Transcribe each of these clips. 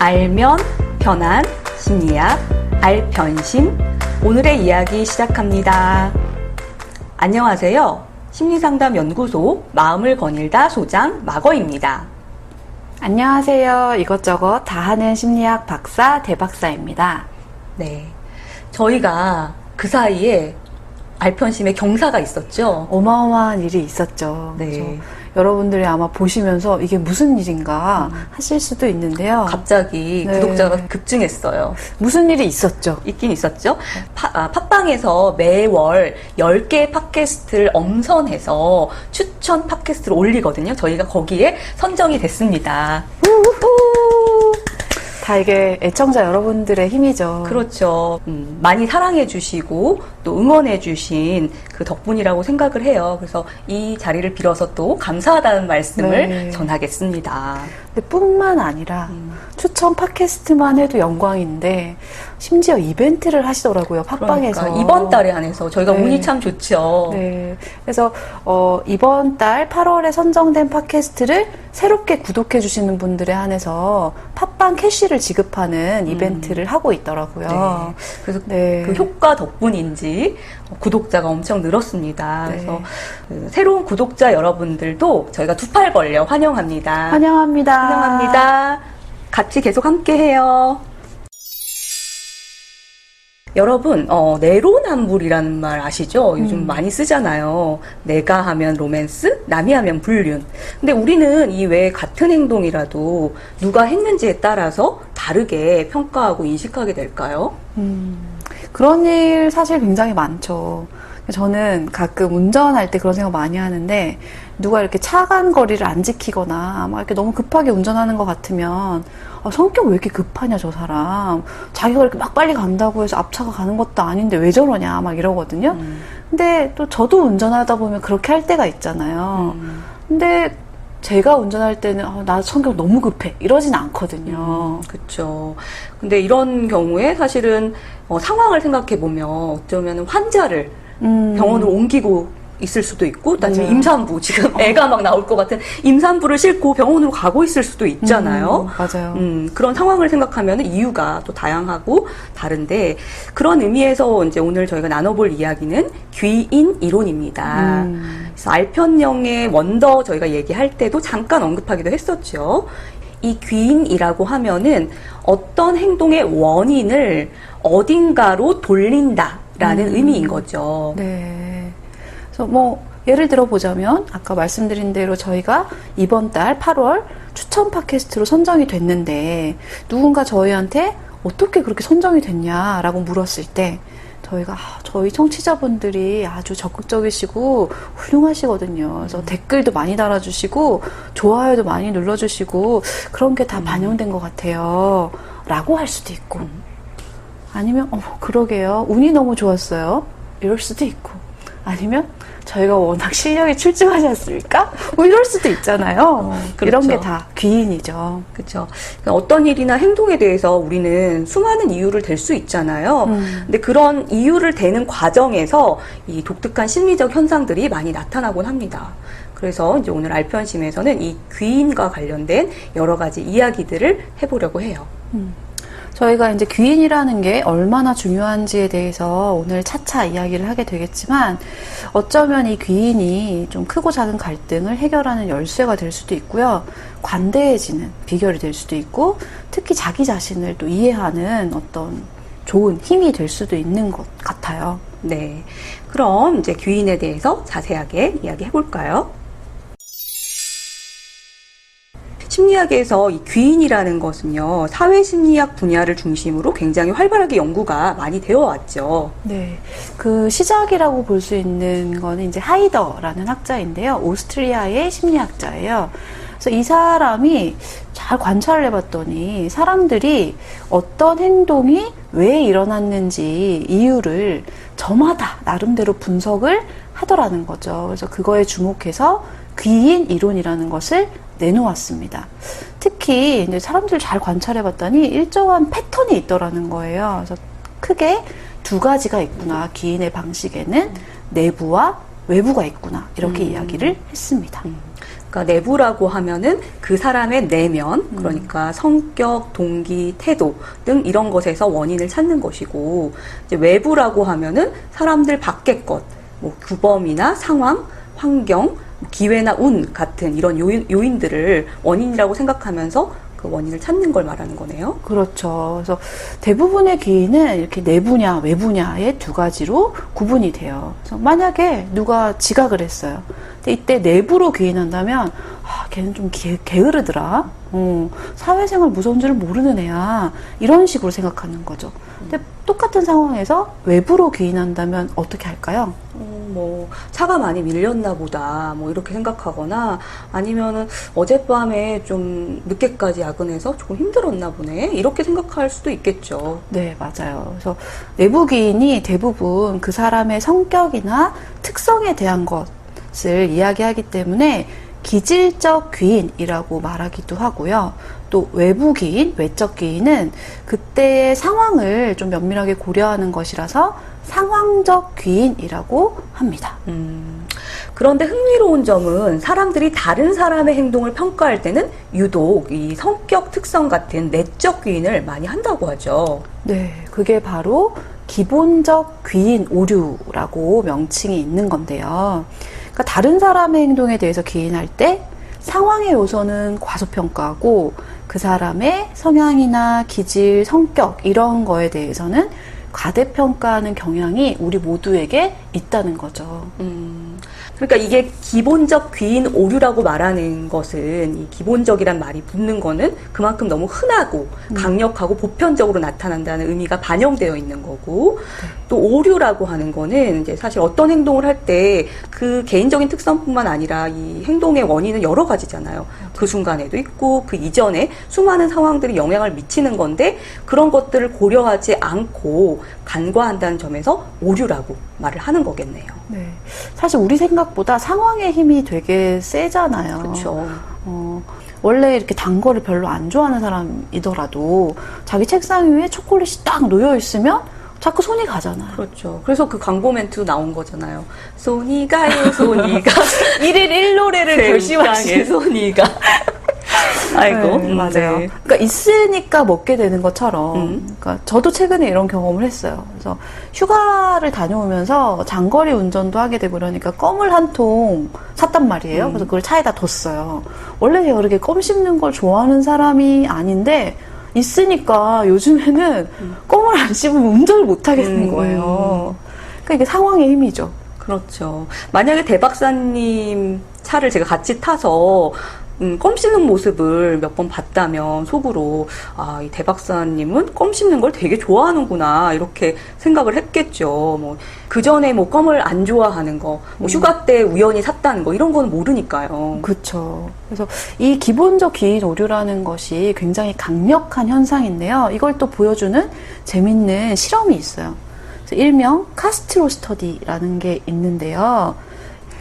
알면 편한 심리학 알편심 오늘의 이야기 시작합니다. 안녕하세요. 심리상담연구소 마음을 거닐다 소장 마거입니다. 안녕하세요. 이것저것 다 하는 심리학 박사 대박사입니다. 네, 저희가 그 사이에 알편심의 경사가 있었죠. 어마어마한 일이 있었죠. 네. 그래서 여러분들이 아마 보시면서 이게 무슨 일인가 하실 수도 있는데요. 갑자기 네. 구독자가 급증했어요. 무슨 일이 있었죠? 있긴 있었죠. 팟빵에서 매월 10개의 팟캐스트를 엄선해서 추천 팟캐스트를 올리거든요. 저희가 거기에 선정이 됐습니다. 다 이게 애청자 여러분들의 힘이죠. 그렇죠. 많이 사랑해 주시고 또 응원해 주신 그 덕분이라고 생각을 해요. 그래서 이 자리를 빌어서 또 감사하다는 말씀을 네. 전하겠습니다. 근데 뿐만 아니라 추천 팟캐스트만 해도 영광인데 심지어 이벤트를 하시더라고요. 팟빵에서. 그러니까 이번 달에 한해서 저희가 네. 운이 참 좋죠. 네. 그래서 이번 달 8월에 선정된 팟캐스트를 새롭게 구독해 주시는 분들에 한해서 팟빵 캐시를 지급하는 이벤트를 하고 있더라고요. 네. 그래서 네. 그 효과 덕분인지 구독자가 엄청 늘었습니다. 네. 그래서 그 새로운 구독자 여러분들도 저희가 두 팔 벌려 환영합니다. 환영합니다. 환영합니다. 같이 계속 함께해요. 여러분, 내로남불이라는 말 아시죠? 요즘 많이 쓰잖아요. 내가 하면 로맨스, 남이 하면 불륜. 근데 우리는 이 외에 같은 행동이라도 누가 했는지에 따라서 다르게 평가하고 인식하게 될까요? 그런 일 사실 굉장히 많죠. 저는 가끔 운전할 때 그런 생각 많이 하는데 누가 이렇게 차간 거리를 안 지키거나 막 이렇게 너무 급하게 운전하는 것 같으면 성격 왜 이렇게 급하냐 저 사람, 자기가 이렇게 막 빨리 간다고 해서 앞차가 가는 것도 아닌데 왜 저러냐 막 이러거든요. 근데 또 저도 운전하다 보면 그렇게 할 때가 있잖아요. 근데 제가 운전할 때는 나 성격 너무 급해 이러진 않거든요. 그렇죠. 근데 이런 경우에 사실은 상황을 생각해 보면 어쩌면 환자를 병원으로 옮기고 있을 수도 있고, 아니면 맞아요. 임산부, 지금 애가 막 나올 것 같은 임산부를 싣고 병원으로 가고 있을 수도 있잖아요. 맞아요. 그런 상황을 생각하면 이유가 또 다양하고 다른데, 그런 의미에서 이제 오늘 저희가 나눠볼 이야기는 귀인 이론입니다. 그래서 알편령의 원더 저희가 얘기할 때도 잠깐 언급하기도 했었죠. 이 귀인이라고 하면은 어떤 행동의 원인을 어딘가로 돌린다라는 의미인 거죠. 네. 그래서 예를 들어 보자면 아까 말씀드린 대로 저희가 이번 달 8월 추천 팟캐스트로 선정이 됐는데 누군가 저희한테 어떻게 그렇게 선정이 됐냐라고 물었을 때 저희가 저희 청취자분들이 아주 적극적이시고 훌륭하시거든요. 그래서 댓글도 많이 달아주시고 좋아요도 많이 눌러주시고 그런 게 다 반영된 것 같아요 라고 할 수도 있고, 아니면 그러게요, 운이 너무 좋았어요 이럴 수도 있고, 아니면 저희가 워낙 실력이 출중하지 않습니까? 이럴 수도 있잖아요. 그렇죠. 이런 게 다 귀인이죠. 그렇죠. 어떤 일이나 행동에 대해서 우리는 수많은 이유를 댈 수 있잖아요. 근데 그런 이유를 대는 과정에서 이 독특한 심리적 현상들이 많이 나타나곤 합니다. 그래서 이제 오늘 알편심에서는 이 귀인과 관련된 여러 가지 이야기들을 해보려고 해요. 저희가 이제 귀인이라는 게 얼마나 중요한지에 대해서 오늘 차차 이야기를 하게 되겠지만, 어쩌면 이 귀인이 좀 크고 작은 갈등을 해결하는 열쇠가 될 수도 있고요. 관대해지는 비결이 될 수도 있고, 특히 자기 자신을 또 이해하는 어떤 좋은 힘이 될 수도 있는 것 같아요. 네. 그럼 이제 귀인에 대해서 자세하게 이야기해 볼까요? 심리학에서 이 귀인이라는 것은요, 사회심리학 분야를 중심으로 굉장히 활발하게 연구가 많이 되어 왔죠. 네. 그 시작이라고 볼 수 있는 거는 이제 하이더라는 학자인데요. 오스트리아의 심리학자예요. 그래서 이 사람이 잘 관찰을 해봤더니 사람들이 어떤 행동이 왜 일어났는지 이유를 저마다 나름대로 분석을 하더라는 거죠. 그래서 그거에 주목해서 귀인 이론이라는 것을 내놓았습니다. 특히 이제 사람들 잘 관찰해봤더니 일정한 패턴이 있더라는 거예요. 그래서 크게 두 가지가 있구나. 귀인의 방식에는 내부와 외부가 있구나. 이렇게 이야기를 했습니다. 그러니까 내부라고 하면은 그 사람의 내면, 그러니까 성격, 동기, 태도 등 이런 것에서 원인을 찾는 것이고, 이제 외부라고 하면은 사람들 밖의 것, 뭐 규범이나 상황, 환경, 기회나 운 같은 이런 요인들을 원인이라고 생각하면서 그 원인을 찾는 걸 말하는 거네요. 그렇죠. 그래서 대부분의 기인은 이렇게 내부냐, 외부냐의 두 가지로 구분이 돼요. 그래서 만약에 누가 지각을 했어요. 근데 이때 내부로 기인한다면, 걔는 좀 게으르더라. 사회생활 무서운 줄을 모르는 애야. 이런 식으로 생각하는 거죠. 근데 똑같은 상황에서 외부로 기인한다면 어떻게 할까요? 뭐 차가 많이 밀렸나 보다 뭐 이렇게 생각하거나 아니면은 어젯밤에 좀 늦게까지 야근해서 조금 힘들었나 보네 이렇게 생각할 수도 있겠죠. 네, 맞아요. 그래서 내부 기인이 대부분 그 사람의 성격이나 특성에 대한 것을 이야기하기 때문에 기질적 귀인이라고 말하기도 하고요. 또 외부 기인, 외적 기인은 그때의 상황을 좀 면밀하게 고려하는 것이라서 상황적 귀인이라고 합니다. 그런데 흥미로운 점은 사람들이 다른 사람의 행동을 평가할 때는 유독 이 성격 특성 같은 내적 귀인을 많이 한다고 하죠. 네, 그게 바로 기본적 귀인 오류라고 명칭이 있는 건데요. 그러니까 다른 사람의 행동에 대해서 기인할 때 상황의 요소는 과소평가하고 그 사람의 성향이나 기질, 성격 이런 거에 대해서는 과대평가하는 경향이 우리 모두에게 있다는 거죠. 그러니까 이게 기본적 귀인 오류라고 말하는 것은 이 기본적이란 말이 붙는 거는 그만큼 너무 흔하고 강력하고 보편적으로 나타난다는 의미가 반영되어 있는 거고 또 오류라고 하는 거는 이제 사실 어떤 행동을 할 때 그 개인적인 특성뿐만 아니라 이 행동의 원인은 여러 가지잖아요. 그 순간에도 있고 그 이전에 수많은 상황들이 영향을 미치는 건데 그런 것들을 고려하지 않고 간과한다는 점에서 오류라고 말을 하는 거겠네요. 네, 사실 우리 생각보다 상황의 힘이 되게 세잖아요. 그렇죠. 원래 이렇게 단 거를 별로 안 좋아하는 사람이더라도 자기 책상 위에 초콜릿이 딱 놓여 있으면 자꾸 손이 가잖아요. 그렇죠. 그래서 그 광고 멘트 나온 거잖아요. 손이 가요, 손이 가. 1일 1노래를 결심하신 손이 가. 아이고. 네, 맞아요. 네. 그러니까 있으니까 먹게 되는 것처럼. 그러니까 저도 최근에 이런 경험을 했어요. 그래서 휴가를 다녀오면서 장거리 운전도 하게 되고 그러니까 껌을 한 통 샀단 말이에요. 그래서 그걸 차에다 뒀어요. 원래 제가 그렇게 껌 씹는 걸 좋아하는 사람이 아닌데 있으니까 요즘에는 껌을 안 씹으면 운전을 못 하게 되는 거예요. 그러니까 이게 상황의 힘이죠. 그렇죠. 만약에 대 박사님 차를 제가 같이 타서 껌 씹는 모습을 몇 번 봤다면 속으로 이 대 박사님은 껌 씹는 걸 되게 좋아하는구나 이렇게 생각을 했겠죠. 뭐 그 전에 뭐 껌을 안 좋아하는 거, 뭐 휴가 때 우연히 샀다는 거 이런 건 모르니까요. 그렇죠. 그래서 이 기본적 기인 오류라는 것이 굉장히 강력한 현상인데요. 이걸 또 보여주는 재밌는 실험이 있어요. 그래서 일명 카스트로 스터디라는 게 있는데요.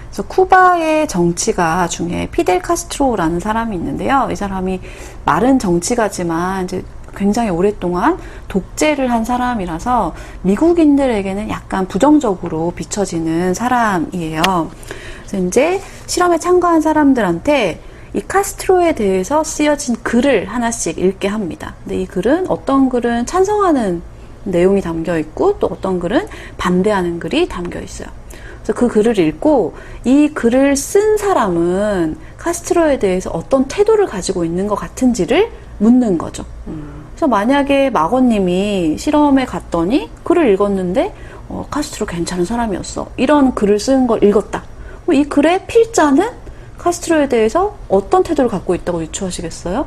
그래서 쿠바의 정치가 중에 피델 카스트로라는 사람이 있는데요. 이 사람이 마른 정치가지만 이제 굉장히 오랫동안 독재를 한 사람이라서 미국인들에게는 약간 부정적으로 비춰지는 사람이에요. 그래서 이제 실험에 참가한 사람들한테 이 카스트로에 대해서 쓰여진 글을 하나씩 읽게 합니다. 근데 이 글은 어떤 글은 찬성하는 내용이 담겨 있고 또 어떤 글은 반대하는 글이 담겨 있어요. 그래서 그 글을 읽고 이 글을 쓴 사람은 카스트로에 대해서 어떤 태도를 가지고 있는 것 같은지를 묻는 거죠. 그래서 만약에 마거님이 실험에 갔더니 글을 읽었는데 카스트로 괜찮은 사람이었어. 이런 글을 쓴 걸 읽었다. 그럼 이 글의 필자는 카스트로에 대해서 어떤 태도를 갖고 있다고 유추하시겠어요?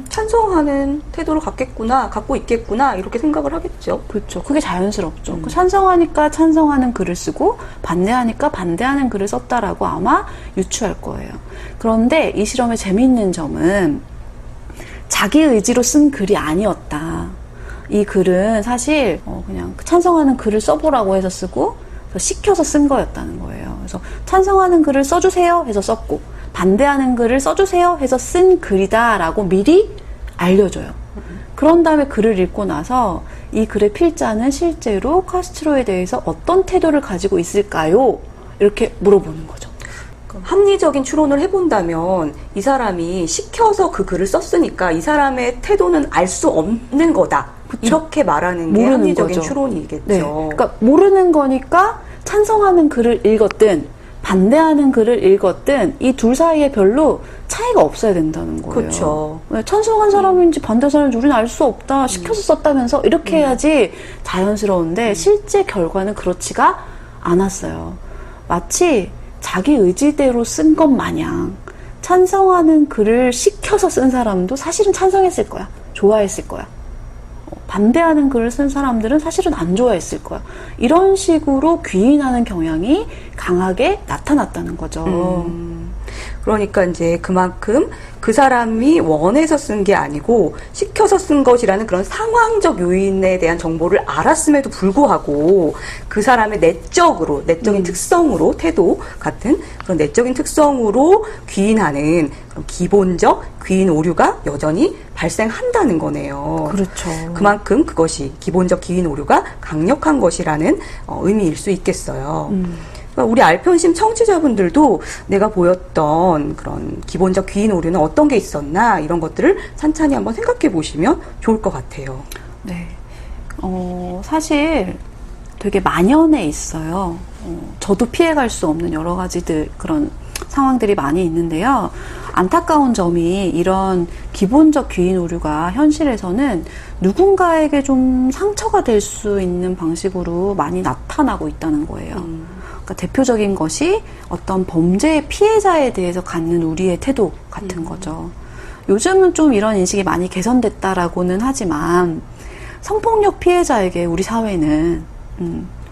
찬성하는 태도를 갖고 있겠구나 이렇게 생각을 하겠죠. 그렇죠. 그게 자연스럽죠. 찬성하니까 찬성하는 글을 쓰고 반대하니까 반대하는 글을 썼다라고 아마 유추할 거예요. 그런데 이 실험의 재미있는 점은 자기 의지로 쓴 글이 아니었다. 이 글은 사실 그냥 찬성하는 글을 써보라고 해서 쓰고 시켜서 쓴 거였다는 거예요. 그래서 찬성하는 글을 써주세요 해서 썼고 반대하는 글을 써주세요 해서 쓴 글이다라고 미리 알려줘요. 그런 다음에 글을 읽고 나서 이 글의 필자는 실제로 카스트로에 대해서 어떤 태도를 가지고 있을까요? 이렇게 물어보는 거죠. 합리적인 추론을 해본다면 이 사람이 시켜서 그 글을 썼으니까 이 사람의 태도는 알 수 없는 거다. 그쵸. 이렇게 말하는 게 모르는 합리적인 거죠. 추론이겠죠. 네. 그러니까 모르는 거니까 찬성하는 글을 읽었든 반대하는 글을 읽었든 이 둘 사이에 별로 차이가 없어야 된다는 거예요. 그렇죠. 왜 찬성한 사람인지 반대 사람인지 우리는 알 수 없다. 시켜서 썼다면서 이렇게 해야지 자연스러운데 실제 결과는 그렇지가 않았어요. 마치 자기 의지대로 쓴 것 마냥 찬성하는 글을 시켜서 쓴 사람도 사실은 찬성했을 거야. 좋아했을 거야. 반대하는 글을 쓴 사람들은 사실은 안 좋아했을 거야. 이런 식으로 귀인하는 경향이 강하게 나타났다는 거죠. 그러니까 이제 그만큼 그 사람이 원해서 쓴 게 아니고 시켜서 쓴 것이라는 그런 상황적 요인에 대한 정보를 알았음에도 불구하고 그 사람의 내적인 특성으로 태도 같은 그런 내적인 특성으로 귀인하는 그런 기본적 귀인 오류가 여전히 발생한다는 거네요. 그렇죠. 그만큼 그것이 기본적 귀인 오류가 강력한 것이라는 의미일 수 있겠어요. 그러니까 우리 알편심 청취자분들도 내가 보였던 그런 기본적 귀인 오류는 어떤 게 있었나 이런 것들을 찬찬히 한번 생각해 보시면 좋을 것 같아요. 네. 사실 되게 만연해 있어요. 저도 피해갈 수 없는 여러 가지들 그런 상황들이 많이 있는데요. 안타까운 점이 이런 기본적 귀인 오류가 현실에서는 누군가에게 좀 상처가 될 수 있는 방식으로 많이 나타나고 있다는 거예요. 그러니까 대표적인 것이 어떤 범죄의 피해자에 대해서 갖는 우리의 태도 같은 거죠. 요즘은 좀 이런 인식이 많이 개선됐다라고는 하지만 성폭력 피해자에게 우리 사회는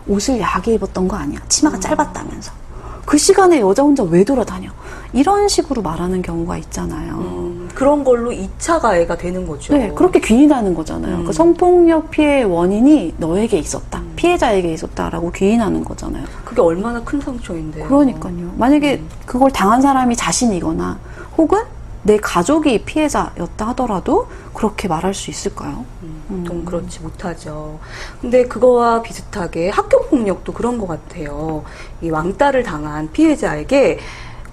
옷을 야하게 입었던 거 아니야. 치마가 짧았다면서. 그 시간에 여자 혼자 왜 돌아다녀? 이런 식으로 말하는 경우가 있잖아요. 그런 걸로 2차 가해가 되는 거죠. 네, 그렇게 귀인하는 거잖아요. 그 성폭력 피해의 원인이 너에게 있었다. 피해자에게 있었다라고 귀인하는 거잖아요. 그게 얼마나 큰 상처인데요. 그러니까요. 만약에 그걸 당한 사람이 자신이거나 혹은 내 가족이 피해자였다 하더라도 그렇게 말할 수 있을까요? 좀 그렇지 못하죠. 근데 그거와 비슷하게 학교 폭력도 그런 것 같아요. 이 왕따를 당한 피해자에게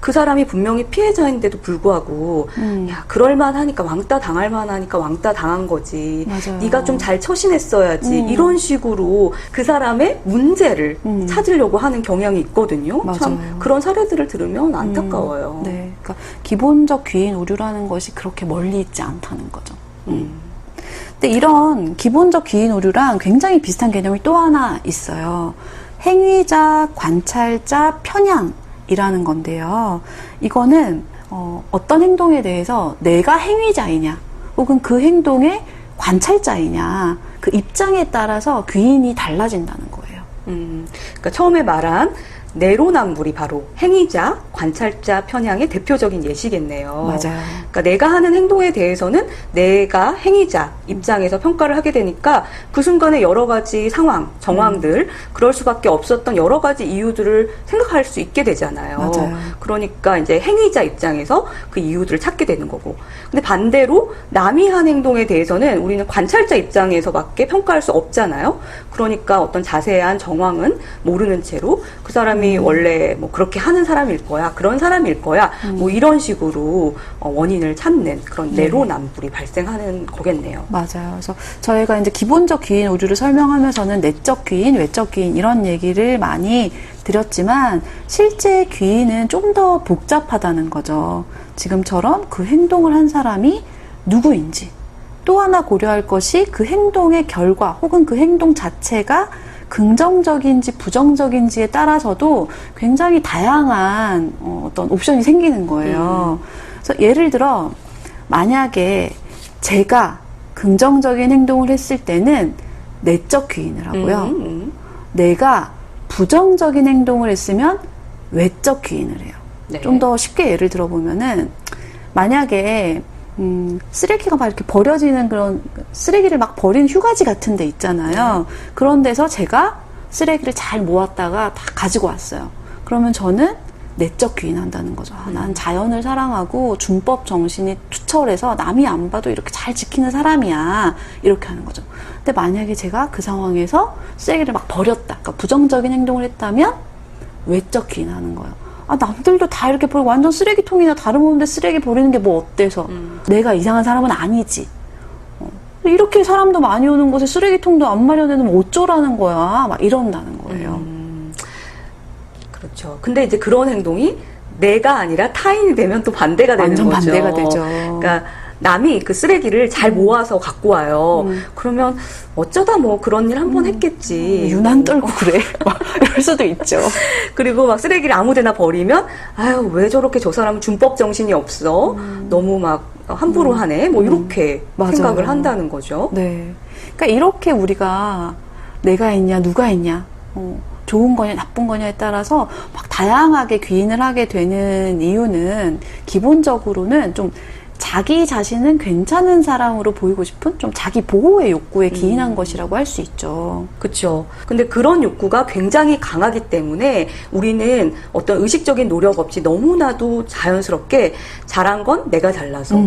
그 사람이 분명히 피해자인데도 불구하고 야 그럴만하니까 왕따 당할만하니까 왕따 당한 거지. 맞아요. 네가 좀 잘 처신했어야지. 이런 식으로 그 사람의 문제를 찾으려고 하는 경향이 있거든요. 맞아요. 참 그런 사례들을 들으면 안타까워요. 네, 그러니까 기본적 귀인 오류라는 것이 그렇게 멀리 있지 않다는 거죠. 근데 이런 기본적 귀인 오류랑 굉장히 비슷한 개념이 또 하나 있어요. 행위자, 관찰자, 편향이라는 건데요. 이거는 어떤 행동에 대해서 내가 행위자이냐 혹은 그 행동의 관찰자이냐 그 입장에 따라서 귀인이 달라진다는 거예요. 그러니까 처음에 말한 내로남불이 바로 행위자, 관찰자 편향의 대표적인 예시겠네요. 맞아요. 그러니까 내가 하는 행동에 대해서는 내가 행위자 입장에서 평가를 하게 되니까 그 순간에 여러 가지 상황, 정황들, 그럴 수밖에 없었던 여러 가지 이유들을 생각할 수 있게 되잖아요. 맞아요. 그러니까 이제 행위자 입장에서 그 이유들을 찾게 되는 거고. 근데 반대로 남이 한 행동에 대해서는 우리는 관찰자 입장에서밖에 평가할 수 없잖아요. 그러니까 어떤 자세한 정황은 모르는 채로 그 사람이 원래 뭐 그렇게 하는 사람일 거야, 그런 사람일 거야, 뭐 이런 식으로 원인을 찾는 그런 내로남불이 발생하는 거겠네요. 맞아요. 그래서 저희가 이제 기본적 귀인 오류를 설명하면서는 내적 귀인, 외적 귀인 이런 얘기를 많이 드렸지만 실제 귀인은 좀 더 복잡하다는 거죠. 지금처럼 그 행동을 한 사람이 누구인지 또 하나 고려할 것이 그 행동의 결과 혹은 그 행동 자체가 긍정적인지 부정적인지에 따라서도 굉장히 다양한 어떤 옵션이 생기는 거예요. 그래서 예를 들어 만약에 제가 긍정적인 행동을 했을 때는 내적 귀인을 하고요. 내가 부정적인 행동을 했으면 외적 귀인을 해요. 네. 좀 더 쉽게 예를 들어보면은 만약에 쓰레기가 막 이렇게 버려지는 그런 쓰레기를 막 버리는 휴가지 같은 데 있잖아요. 그런 데서 제가 쓰레기를 잘 모았다가 다 가지고 왔어요. 그러면 저는 내적 귀인한다는 거죠. 난 자연을 사랑하고 준법 정신이 투철해서 남이 안 봐도 이렇게 잘 지키는 사람이야. 이렇게 하는 거죠. 근데 만약에 제가 그 상황에서 쓰레기를 막 버렸다. 그러니까 부정적인 행동을 했다면 외적 귀인하는 거예요. 아, 남들도 다 이렇게 버리고 완전 쓰레기통이나 다름없는데 쓰레기 버리는 게 뭐 어때서. 내가 이상한 사람은 아니지. 이렇게 사람도 많이 오는 곳에 쓰레기통도 안 마련해놓으면 어쩌라는 거야. 막 이런다는 거예요. 그렇죠. 근데 이제 그런 행동이 내가 아니라 타인이 되면 또 반대가 되는 완전 거죠. 반대가 되죠. 그러니까 남이 그 쓰레기를 잘 모아서 갖고 와요. 그러면 어쩌다 뭐 그런 일 한 번 했겠지. 유난 떨고 그래. 막 이럴 수도 있죠. 그리고 막 쓰레기를 아무데나 버리면 아유 왜 저렇게 저 사람은 준법 정신이 없어. 너무 막 함부로 하네. 뭐 이렇게 맞아요. 생각을 한다는 거죠. 네. 그러니까 이렇게 우리가 내가 있냐, 누가 있냐, 좋은 거냐, 나쁜 거냐에 따라서 막 다양하게 귀인을 하게 되는 이유는 기본적으로는 좀 자기 자신은 괜찮은 사람으로 보이고 싶은 좀 자기 보호의 욕구에 기인한 것이라고 할 수 있죠. 그렇죠. 근데 그런 욕구가 굉장히 강하기 때문에 우리는 어떤 의식적인 노력 없이 너무나도 자연스럽게 잘한 건 내가 잘나서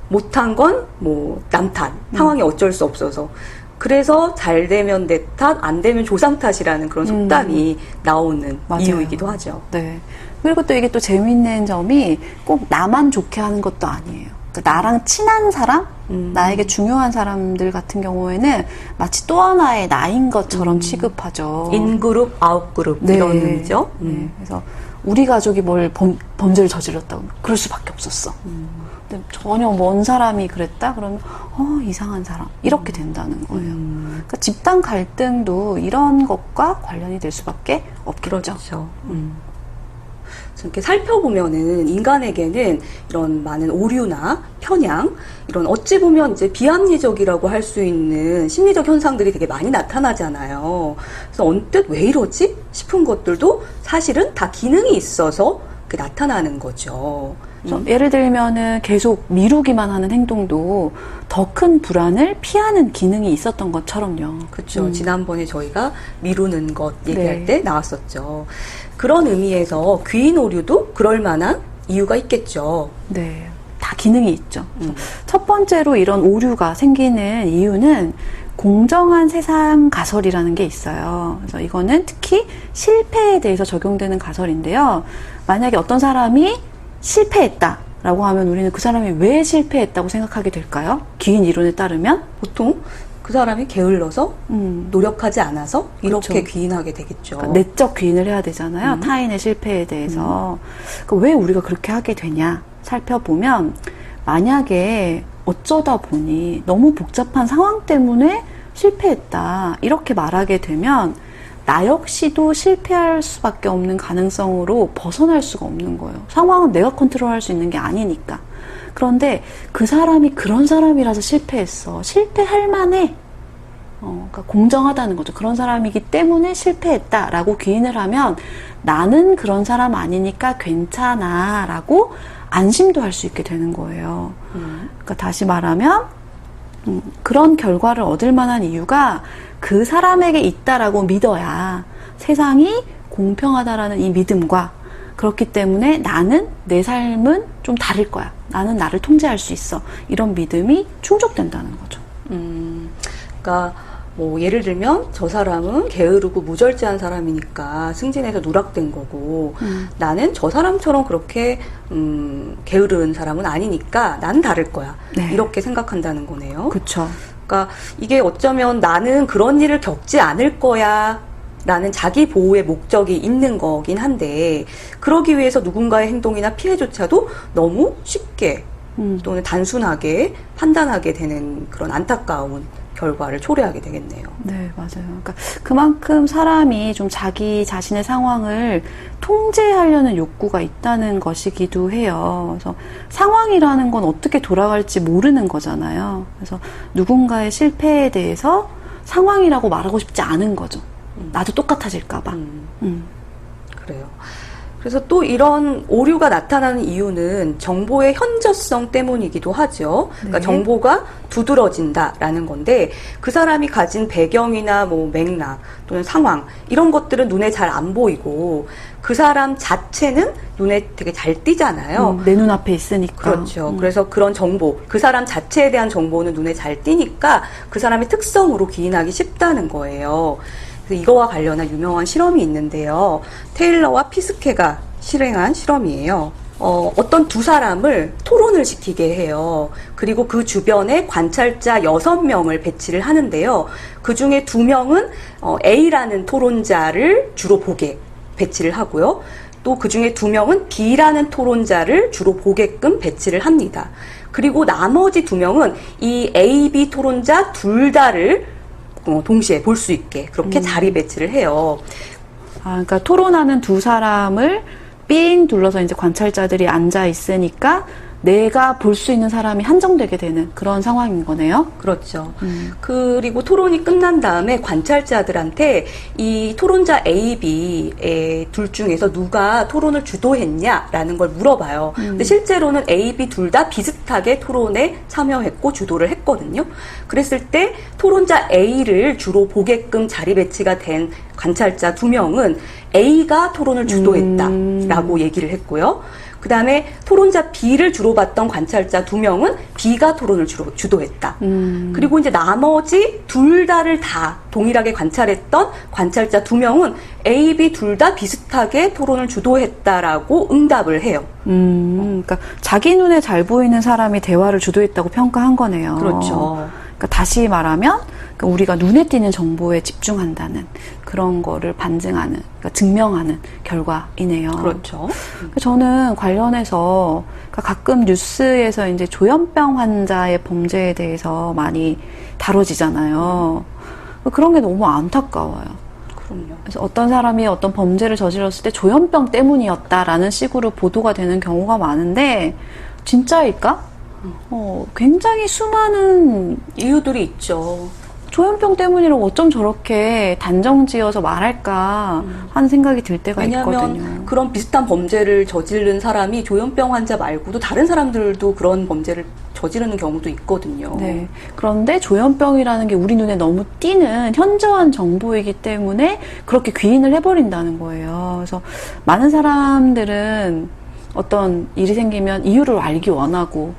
못한 건 뭐 남 탓, 상황이 어쩔 수 없어서 그래서 잘 되면 내 탓, 안 되면 조상 탓이라는 그런 속담이 나오는 맞아요. 이유이기도 하죠. 네. 그리고 또 이게 또 재미있는 점이 꼭 나만 좋게 하는 것도 아니에요. 그러니까 나랑 친한 사람, 나에게 중요한 사람들 같은 경우에는 마치 또 하나의 나인 것처럼 취급하죠. 인그룹, 아웃그룹 네. 이런 의미죠. 네. 그래서 우리 가족이 뭘 범죄를 저질렀다고 그럴 수밖에 없었어. 근데 전혀 먼 사람이 그랬다? 그러면 이상한 사람 이렇게 된다는 거예요. 그러니까 집단 갈등도 이런 것과 관련이 될 수밖에 없겠죠. 그렇죠. 이렇게 살펴보면은 인간에게는 이런 많은 오류나 편향, 이런 어찌 보면 이제 비합리적이라고 할 수 있는 심리적 현상들이 되게 많이 나타나잖아요. 그래서 언뜻 왜 이러지 싶은 것들도 사실은 다 기능이 있어서 그렇게 나타나는 거죠. 예를 들면은 계속 미루기만 하는 행동도 더 큰 불안을 피하는 기능이 있었던 것처럼요. 그렇죠. 지난번에 저희가 미루는 것 얘기할 네. 때 나왔었죠. 그런 의미에서 귀인 오류도 그럴 만한 이유가 있겠죠. 네. 다 기능이 있죠. 첫 번째로 이런 오류가 생기는 이유는 공정한 세상 가설이라는 게 있어요. 그래서 이거는 특히 실패에 대해서 적용되는 가설인데요. 만약에 어떤 사람이 실패했다라고 하면 우리는 그 사람이 왜 실패했다고 생각하게 될까요? 귀인 이론에 따르면 보통 그 사람이 게을러서 노력하지 않아서 이렇게 그렇죠. 귀인하게 되겠죠. 그러니까 내적 귀인을 해야 되잖아요. 타인의 실패에 대해서. 그러니까 왜 우리가 그렇게 하게 되냐 살펴보면 만약에 어쩌다 보니 너무 복잡한 상황 때문에 실패했다 이렇게 말하게 되면 나 역시도 실패할 수밖에 없는 가능성으로 벗어날 수가 없는 거예요. 상황은 내가 컨트롤할 수 있는 게 아니니까. 그런데 그 사람이 그런 사람이라서 실패했어. 실패할 만해. 그러니까 공정하다는 거죠. 그런 사람이기 때문에 실패했다라고 귀인을 하면 나는 그런 사람 아니니까 괜찮아라고 안심도 할 수 있게 되는 거예요. 그러니까 다시 말하면 그런 결과를 얻을 만한 이유가 그 사람에게 있다라고 믿어야 세상이 공평하다라는 이 믿음과 그렇기 때문에 나는 내 삶은 좀 다를 거야. 나는 나를 통제할 수 있어. 이런 믿음이 충족된다는 거죠. 그러니까 뭐 예를 들면 저 사람은 게으르고 무절제한 사람이니까 승진해서 누락된 거고 나는 저 사람처럼 그렇게 게으른 사람은 아니니까 난 다를 거야. 네. 이렇게 생각한다는 거네요. 그렇죠. 그러니까 이게 어쩌면 나는 그런 일을 겪지 않을 거야 라는 자기 보호의 목적이 있는 거긴 한데 그러기 위해서 누군가의 행동이나 피해조차도 너무 쉽게 또는 단순하게 판단하게 되는 그런 안타까운 결과를 초래하게 되겠네요. 네, 맞아요. 그러니까 그만큼 사람이 좀 자기 자신의 상황을 통제하려는 욕구가 있다는 것이기도 해요. 그래서 상황이라는 건 어떻게 돌아갈지 모르는 거잖아요. 그래서 누군가의 실패에 대해서 상황이라고 말하고 싶지 않은 거죠. 나도 똑같아질까봐. 그래요. 그래서 또 이런 오류가 나타나는 이유는 정보의 현저성 때문이기도 하죠. 그러니까 네. 정보가 두드러진다라는 건데 그 사람이 가진 배경이나 뭐 맥락 또는 상황 이런 것들은 눈에 잘 안 보이고 그 사람 자체는 눈에 되게 잘 띄잖아요. 내 눈앞에 있으니까. 그렇죠. 그래서 그런 정보, 그 사람 자체에 대한 정보는 눈에 잘 띄니까 그 사람의 특성으로 기인하기 쉽다는 거예요. 그래서 이거와 관련한 유명한 실험이 있는데요. 테일러와 피스케가 실행한 실험이에요. 어떤 두 사람을 토론을 시키게 해요. 그리고 그 주변에 관찰자 6명을 배치를 하는데요. 그 중에 2명은 A라는 토론자를 주로 보게 배치를 하고요. 또 그 중에 2명은 B라는 토론자를 주로 보게끔 배치를 합니다. 그리고 나머지 2명은 이 A, B 토론자 둘 다를 동시에 볼 수 있게 그렇게 자리 배치를 해요. 그러니까 토론하는 두 사람을 삥 둘러서 이제 관찰자들이 앉아 있으니까 내가 볼 수 있는 사람이 한정되게 되는 그런 상황인 거네요. 그렇죠. 그리고 토론이 끝난 다음에 관찰자들한테 이 토론자 A, B의 둘 중에서 누가 토론을 주도했냐라는 걸 물어봐요. 근데 실제로는 A, B 둘 다 비슷하게 토론에 참여했고 주도를 했거든요. 그랬을 때 토론자 A를 주로 보게끔 자리 배치가 된 관찰자 2명은 A가 토론을 주도했다라고 얘기를 했고요. 그 다음에 토론자 B를 주로 봤던 관찰자 2명은 B가 토론을 주도했다. 그리고 이제 나머지 둘 다를 다 동일하게 관찰했던 관찰자 2명은 A, B 둘 다 비슷하게 토론을 주도했다라고 응답을 해요. 그러니까 자기 눈에 잘 보이는 사람이 대화를 주도했다고 평가한 거네요. 그렇죠. 그러니까 다시 말하면 우리가 눈에 띄는 정보에 집중한다는 그런 거를 반증하는, 그러니까 증명하는 결과이네요. 그렇죠. 저는 관련해서 가끔 뉴스에서 이제 조현병 환자의 범죄에 대해서 많이 다뤄지잖아요. 그런 게 너무 안타까워요. 그럼요. 그래서 어떤 사람이 어떤 범죄를 저질렀을 때 조현병 때문이었다라는 식으로 보도가 되는 경우가 많은데 진짜일까? 굉장히 수많은 이유들이 있죠. 조현병 때문이라고 어쩜 저렇게 단정지어서 말할까 하는 생각이 들 때가 있거든요. 왜냐하면 그런 비슷한 범죄를 저지른 사람이 조현병 환자 말고도 다른 사람들도 그런 범죄를 저지르는 경우도 있거든요. 네. 그런데 조현병이라는 게 우리 눈에 너무 띄는 현저한 정보이기 때문에 그렇게 귀인을 해버린다는 거예요. 그래서 많은 사람들은 어떤 일이 생기면 이유를 알기 원하고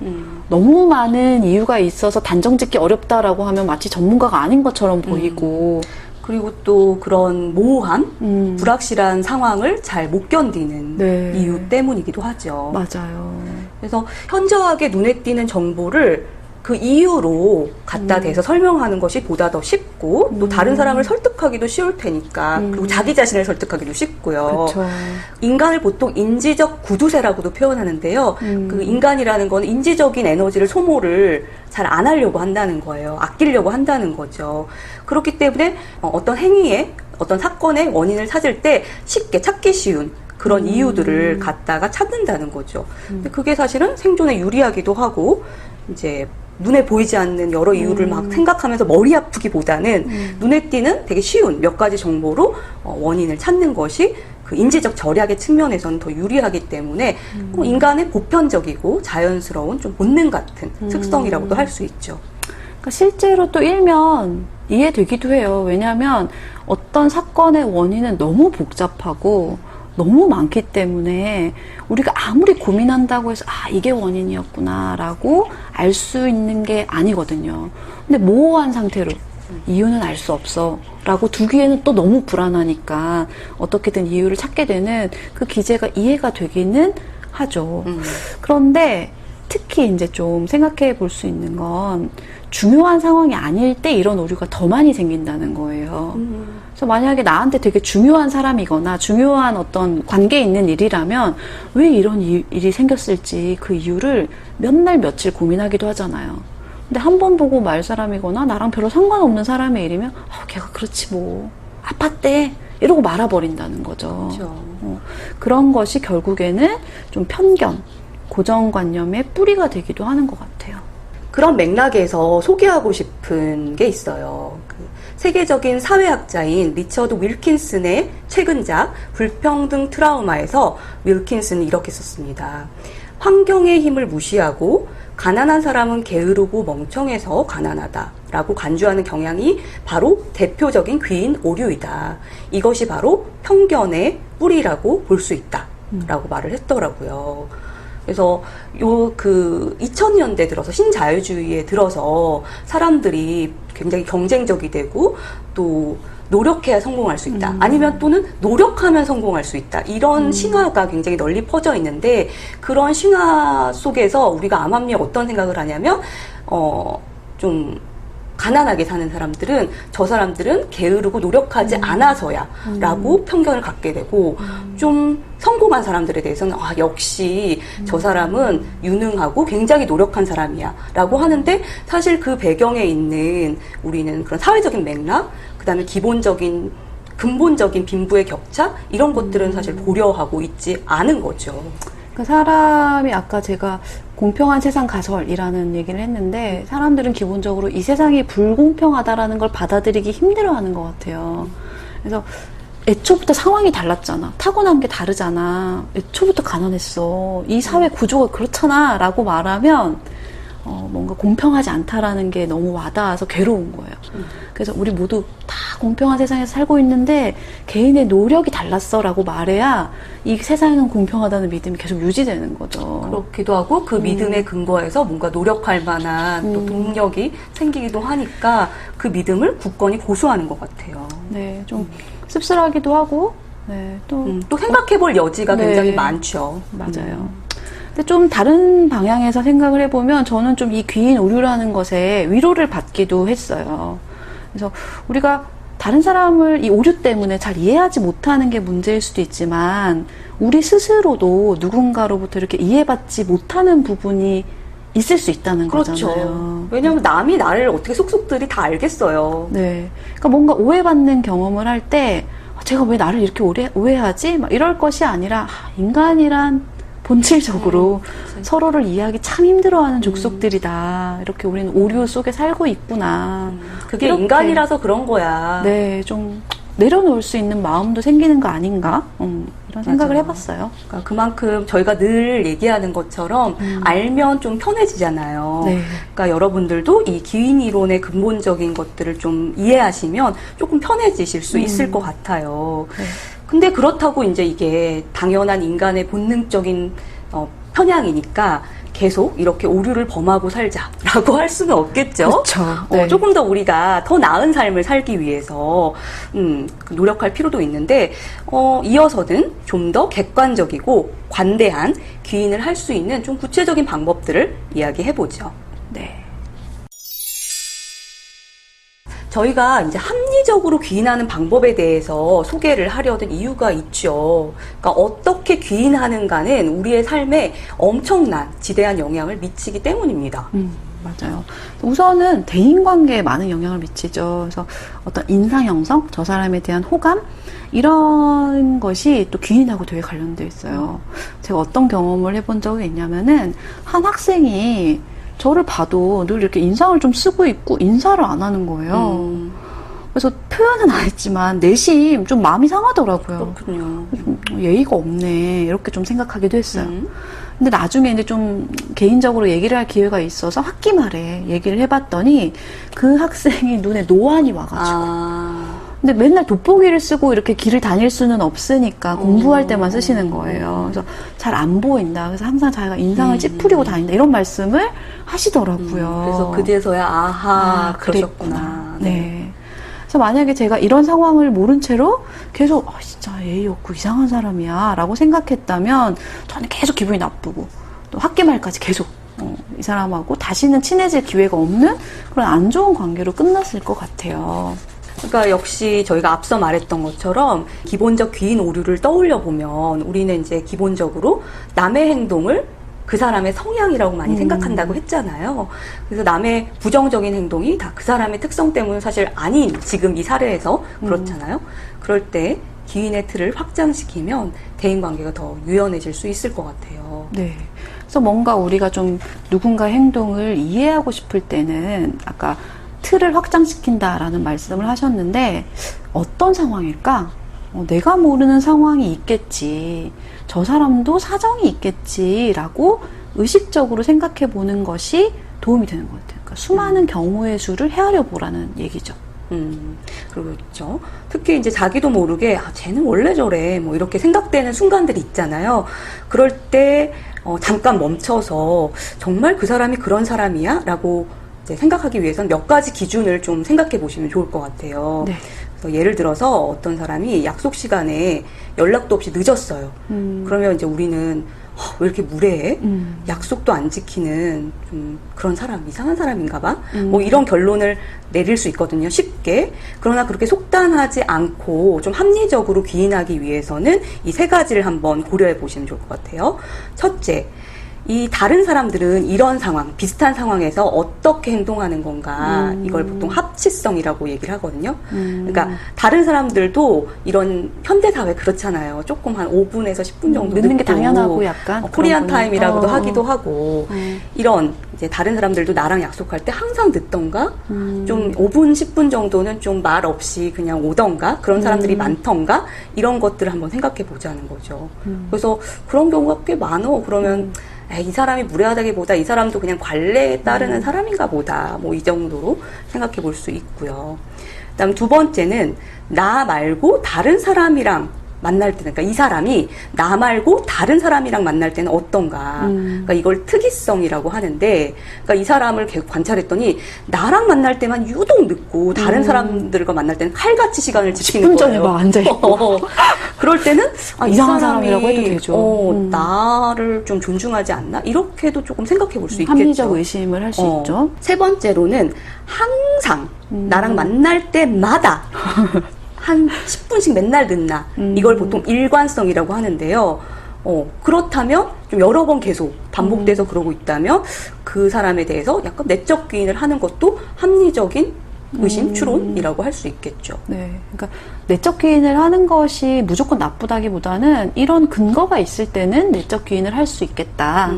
너무 많은 이유가 있어서 단정짓기 어렵다라고 하면 마치 전문가가 아닌 것처럼 보이고 그리고 또 그런 모호한 불확실한 상황을 잘 못 견디는 네. 이유 때문이기도 하죠. 맞아요. 그래서 현저하게 눈에 띄는 정보를 그 이유로 갖다 대서 설명하는 것이 보다 더 쉽고 또 다른 사람을 설득하기도 쉬울 테니까 그리고 자기 자신을 설득하기도 쉽고요. 그렇죠. 인간을 보통 인지적 구두쇠라고도 표현하는데요. 그 인간이라는 건 인지적인 에너지를 소모를 잘 안 하려고 한다는 거예요. 아끼려고 한다는 거죠. 그렇기 때문에 어떤 행위에 어떤 사건의 원인을 찾을 때 쉽게 찾기 쉬운 그런 이유들을 갖다가 찾는다는 거죠. 근데 그게 사실은 생존에 유리하기도 하고 이제 눈에 보이지 않는 여러 이유를 막 생각하면서 머리 아프기보다는 눈에 띄는 되게 쉬운 몇 가지 정보로 원인을 찾는 것이 그 인지적 절약의 측면에서는 더 유리하기 때문에 인간의 보편적이고 자연스러운 좀 본능 같은 특성이라고도 할 수 있죠. 그러니까 실제로 또 일면 이해되기도 해요. 왜냐하면 어떤 사건의 원인은 너무 복잡하고 너무 많기 때문에 우리가 아무리 고민한다고 해서 이게 원인이었구나라고 알 수 있는 게 아니거든요. 근데 모호한 상태로 이유는 알 수 없어 라고 두기에는 또 너무 불안하니까 어떻게든 이유를 찾게 되는 그 기제가 이해가 되기는 하죠. 그런데 특히 이제 좀 생각해 볼 수 있는 건 중요한 상황이 아닐 때 이런 오류가 더 많이 생긴다는 거예요. 그래서 만약에 나한테 되게 중요한 사람이거나 중요한 어떤 관계에 있는 일이라면 왜 이런 일이 생겼을지 그 이유를 몇 날 며칠 고민하기도 하잖아요. 근데 한 번 보고 말 사람이거나 나랑 별로 상관없는 사람의 일이면 걔가 그렇지 뭐 아팠대 이러고 말아버린다는 거죠. 그렇죠. 그런 것이 결국에는 좀 편견, 고정관념의 뿌리가 되기도 하는 것 같아요. 그런 맥락에서 소개하고 싶은 게 있어요. 그 세계적인 사회학자인 리처드 윌킨슨의 최근작 불평등 트라우마에서 윌킨슨은 이렇게 썼습니다. 환경의 힘을 무시하고 가난한 사람은 게으르고 멍청해서 가난하다 라고 간주하는 경향이 바로 대표적인 귀인 오류이다. 이것이 바로 편견의 뿌리라고 볼 수 있다 라고 말을 했더라고요. 그래서 2000년대 들어서 신자유주의에 들어서 사람들이 굉장히 경쟁적이 되고 또 노력해야 성공할 수 있다. 아니면 또는 노력하면 성공할 수 있다. 이런 신화가 굉장히 널리 퍼져 있는데 그런 신화 속에서 우리가 암암리에 어떤 생각을 하냐면 좀 가난하게 사는 사람들은 저 사람들은 게으르고 노력하지 않아서야 라고 편견을 갖게 되고 좀 성공한 사람들에 대해서는 역시 저 사람은 유능하고 굉장히 노력한 사람이야 라고 하는데 사실 그 배경에 있는 우리는 그런 사회적인 맥락 그 다음에 기본적인 근본적인 빈부의 격차 이런 것들은 사실 고려하고 있지 않은 거죠. 그 사람이 아까 제가 공평한 세상 가설이라는 얘기를 했는데 사람들은 기본적으로 이 세상이 불공평하다라는 걸 받아들이기 힘들어하는 것 같아요. 그래서 애초부터 상황이 달랐잖아. 타고난 게 다르잖아. 애초부터 가난했어. 이 사회 구조가 그렇잖아 라고 말하면 뭔가 공평하지 않다라는 게 너무 와닿아서 괴로운 거예요. 그래서 우리 모두 다 공평한 세상에서 살고 있는데 개인의 노력이 달랐어 라고 말해야 이 세상은 공평하다는 믿음이 계속 유지되는 거죠. 그렇기도 하고 그 믿음에 근거해서 뭔가 노력할 만한 또 동력이 생기기도 하니까 그 믿음을 굳건히 고수하는 것 같아요. 네, 좀 씁쓸하기도 하고 네, 또 생각해 볼 여지가 네. 굉장히 많죠. 맞아요. 근데 좀 다른 방향에서 생각을 해보면 저는 좀 이 귀인 오류라는 것에 위로를 받기도 했어요. 그래서 우리가 다른 사람을 이 오류 때문에 잘 이해하지 못하는 게 문제일 수도 있지만 우리 스스로도 누군가로부터 이렇게 이해받지 못하는 부분이 있을 수 있다는 그렇죠. 거잖아요. 왜냐하면 남이 나를 어떻게 속속들이 다 알겠어요. 네. 그러니까 뭔가 오해받는 경험을 할 때 제가 왜 나를 이렇게 오해하지? 막 이럴 것이 아니라 인간이란 본질적으로 서로를 이해하기 참 힘들어하는 족속들이다. 이렇게 우리는 오류 속에 살고 있구나. 그게 이렇게, 인간이라서 그런 거야. 네, 좀 내려놓을 수 있는 마음도 생기는 거 아닌가? 이런 생각을 맞아요. 해봤어요. 그러니까 그만큼 저희가 늘 얘기하는 것처럼 알면 좀 편해지잖아요. 네. 그러니까 여러분들도 이 기인 이론의 근본적인 것들을 좀 이해하시면 조금 편해지실 수 있을 것 같아요. 네. 근데 그렇다고 이제 이게 당연한 인간의 본능적인 편향이니까 계속 이렇게 오류를 범하고 살자라고 할 수는 없겠죠. 그렇죠. 네. 조금 더 우리가 더 나은 삶을 살기 위해서 노력할 필요도 있는데 이어서는 좀 더 객관적이고 관대한 귀인을 할 수 있는 좀 구체적인 방법들을 이야기해보죠. 네. 저희가 이제 합리적으로 귀인하는 방법에 대해서 소개를 하려던 이유가 있죠. 그러니까 어떻게 귀인하는가는 우리의 삶에 엄청난 지대한 영향을 미치기 때문입니다. 맞아요. 우선은 대인관계에 많은 영향을 미치죠. 그래서 어떤 인상 형성, 저 사람에 대한 호감 이런 것이 또 귀인하고 되게 관련되어 있어요. 제가 어떤 경험을 해본 적이 있냐면은 한 학생이 저를 봐도 늘 이렇게 인상을 좀 쓰고 있고 인사를 안 하는 거예요. 그래서 표현은 안 했지만 내심 좀 마음이 상하더라고요. 그렇군요. 예의가 없네 이렇게 좀 생각하기도 했어요. 근데 나중에 이제 좀 개인적으로 얘기를 할 기회가 있어서 학기 말에 얘기를 해봤더니 그 학생이 눈에 노안이 와가지고 근데 맨날 돋보기를 쓰고 이렇게 길을 다닐 수는 없으니까 공부할 때만 쓰시는 거예요. 그래서 잘 안 보인다. 그래서 항상 자기가 인상을 찌푸리고 다닌다. 이런 말씀을 하시더라고요. 그래서 그제서야 아하 그러셨구나. 네. 그래서 만약에 제가 이런 상황을 모른 채로 계속 진짜 예의 없고 이상한 사람이야 라고 생각했다면 저는 계속 기분이 나쁘고 또 학기 말까지 계속 이 사람하고 다시는 친해질 기회가 없는 그런 안 좋은 관계로 끝났을 것 같아요. 그러니까 역시 저희가 앞서 말했던 것처럼 기본적 귀인 오류를 떠올려 보면 우리는 이제 기본적으로 남의 행동을 그 사람의 성향이라고 많이 생각한다고 했잖아요. 그래서 남의 부정적인 행동이 다 그 사람의 특성 때문에 사실 아닌 지금 이 사례에서 그렇잖아요. 그럴 때 기인의 틀을 확장시키면 대인관계가 더 유연해질 수 있을 것 같아요. 네. 그래서 뭔가 우리가 좀 누군가의 행동을 이해하고 싶을 때는 아까 틀을 확장시킨다라는 말씀을 하셨는데 어떤 상황일까? 내가 모르는 상황이 있겠지. 저 사람도 사정이 있겠지라고 의식적으로 생각해 보는 것이 도움이 되는 것 같아요. 그러니까 수많은 경우의 수를 헤아려 보라는 얘기죠. 그렇죠. 특히 이제 자기도 모르게 쟤는 원래 저래 뭐 이렇게 생각되는 순간들이 있잖아요. 그럴 때 잠깐 멈춰서 정말 그 사람이 그런 사람이야? 라고 이제 생각하기 위해서는 몇 가지 기준을 좀 생각해 보시면 좋을 것 같아요. 네. 그래서 예를 들어서 어떤 사람이 약속 시간에 연락도 없이 늦었어요. 그러면 이제 우리는 왜 이렇게 무례해? 약속도 안 지키는 좀 그런 사람, 이상한 사람인가 봐? 뭐 이런 결론을 내릴 수 있거든요, 쉽게. 그러나 그렇게 속단하지 않고 좀 합리적으로 귀인하기 위해서는 이 세 가지를 한번 고려해 보시면 좋을 것 같아요. 첫째, 이 다른 사람들은 이런 상황, 비슷한 상황에서 어떻게 행동하는 건가, 이걸 보통 합치성이라고 얘기를 하거든요. 그러니까 다른 사람들도 이런 현대사회 그렇잖아요. 조금 한 5분에서 10분 정도 늦는 게 늦고, 당연하고 약간 코리안 타임이라고도 하기도 하고, 이런 이제 다른 사람들도 나랑 약속할 때 항상 늦던가, 좀 5분, 10분 정도는 좀 말 없이 그냥 오던가, 그런 사람들이 많던가, 이런 것들을 한번 생각해 보자는 거죠. 그래서 그런 경우가 꽤 많어. 그러면 이 사람이 무례하다기보다 이 사람도 그냥 관례에 따르는 사람인가 보다. 뭐 이 정도로 생각해 볼 수 있고요. 그다음 두 번째는 나 말고 다른 사람이랑 만날 때는, 그러니까 이 사람이 나 말고 다른 사람이랑 만날 때는 어떤가. 그러니까 이걸 특이성이라고 하는데, 그러니까 이 사람을 계속 관찰했더니 나랑 만날 때만 유독 늦고 다른 사람들과 만날 때는 칼같이 시간을 지키는 10분 전에 거예요. 막 앉아있고. 그럴 때는 이 이상한 사람이 사람이라고 해도 되죠. 나를 좀 존중하지 않나? 이렇게도 조금 생각해 볼 수 있겠죠. 합리적 의심을 할 수 있죠. 세 번째로는 항상 나랑 만날 때마다 한 10분씩 맨날 늦나. 이걸 보통 일관성이라고 하는데요. 그렇다면 좀 여러 번 계속 반복돼서 그러고 있다면 그 사람에 대해서 약간 내적 귀인을 하는 것도 합리적인 의심, 추론이라고 할 수 있겠죠. 네. 그러니까 내적 귀인을 하는 것이 무조건 나쁘다기보다는 이런 근거가 있을 때는 내적 귀인을 할 수 있겠다.